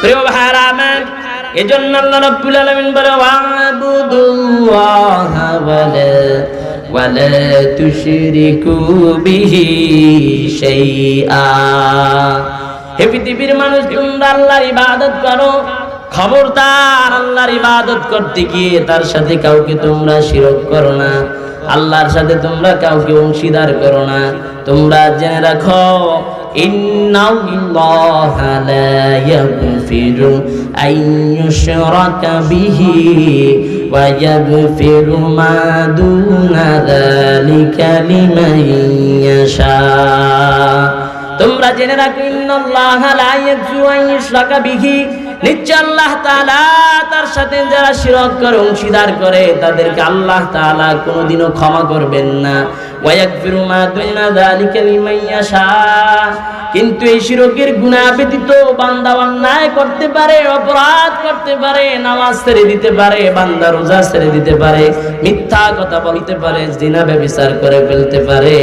প্রিয় ভাইরা আমার, এজন্য আল্লাহ রাব্বুল আলামিন বলে ওয়াবুদুল্লাহা ওয়ালা তুশরিকু বিহি শাইআ। হে পৃথিবীর মানুষ, তোমরা আল্লাহর ইবাদত করো, খবরদার আল্লাহর ইবাদত করতে গিয়ে তার সাথে কাউকে তোমরা শিরক করো না, আল্লাহর সাথে তোমরা কাউকে অংশীদার করো না। তোমরা জেনে রাখো, ইন্নাল্লাহা লা ইয়াগফিরু আন ইউশরাকা বিহি ওয়া ইয়াগফিরু মা দুনা যালিকা লিমান ইয়াশা। তোমরা জেনে রাখো, ইন্নাল্লাহা লা ইয়াগফিরু আন ইউশরাকা বিহি, নিশ্চয় আল্লাহ তাআলা তার সাথে যারা শিরক করে, অংশীদার করে, তাদেরকে আল্লাহ তাআলা কোনোদিনও ক্ষমা করবেন না। ওয়া ইয়াগফিরু মা দুনা যালিকা লিমান ইয়াশা। কিন্তু এই শিরকের গুনাহ ব্যতীত বান্দা অন্যায় করতে পারে, অপরাধ করতে পারে, নামাজ ছেড়ে দিতে পারে, বান্দা রোজা ছেড়ে দিতে পারে, মিথ্যা কথা বলতে পারে, জিনা ব্যভিচার করে ফেলতে পারে।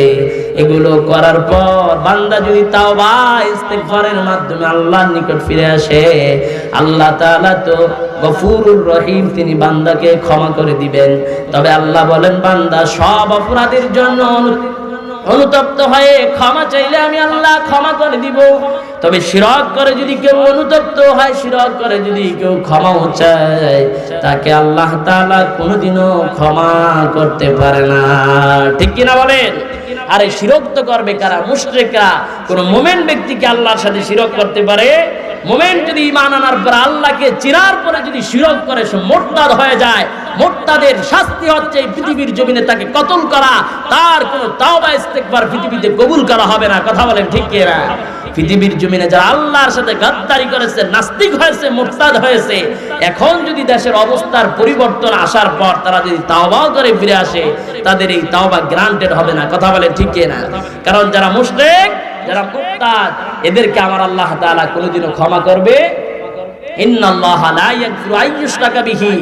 এগুলো করার পর বান্দা যদি তাওবা ইস্তিগফারের মাধ্যমে আল্লাহর নিকট ফিরে আসে, আল্লাহ তাআলা তো গফুরুর রহিম, তিনি বান্দাকে ক্ষমা করে দিবেন। তবে আল্লাহ বলেন, বান্দা সব অপরাধের জন্য অনুতপ্ত হয়ে ক্ষমা চাইলে আমি আল্লাহ ক্ষমা করে দিব। তবে শিরক করে যদি কেউ অনুতপ্ত হয়, শিরক করে যদি কেউ ক্ষমাও চায়, তাকে আল্লাহ তাআলা কোনোদিনও ক্ষমা করতে পারে না। ঠিক কিনা বলেন? আরে শিরক তো করবে কারা? মুশরিকরা। কোন মুমিন ব্যক্তিকে আল্লাহর সাথে শিরক করতে পারে? মুমিন যদি ঈমান আনার পর আল্লাহকে চিনার পরে যদি শিরক করে, সে মুরতাদ হয়ে যায়। মুরতাদের শাস্তি হচ্ছে এই পৃথিবীর জমিনে তাকে কতল করা। তার কোনো তাওবা ইস্তিগফার পৃথিবীতে কবুল করা হবে না। কথা বলেন ঠিক কি না? পৃথিবীর জমিনে যারা আল্লাহর সাথে গাদ্দারি করেছে, নাস্তিক হয়েছে, মুরতাদ হয়েছে, এখন যদি দেশের অবস্থার পরিবর্তন আসার পর তারা যদি তাওবা করে ফিরে আসে, তাদের এই তাওবা গ্রান্টেড হবে না। কথা বলেন ঠিক কি না? কারণ যারা মুশরিক, যারা মুরতাদ, এদেরকে আমার আল্লাহ তাআলা কোনোদিনও ক্ষমা করবে ইন্নাল্লাহা লা ইয়াগফিরু আন ইউশরাকা বিহি,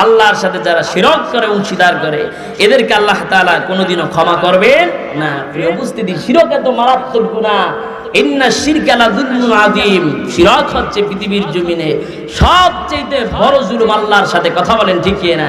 আল্লাহর সাথে যারা শিরক করে, অংশীদার করে, এদেরকে আল্লাহ তাআলা কোনোদিনও ক্ষমা করবেন না। প্রিয় উপস্থিতি, শিরক এত মারাত্মক গুনাহ, ইন্না শিরকা লাযুলমুন আযীম। শিরক হচ্ছে পৃথিবীর জমিনে সবচেয়ে বড় জুলুম আল্লাহর সাথে। কথা বলেন ঠিক কি না?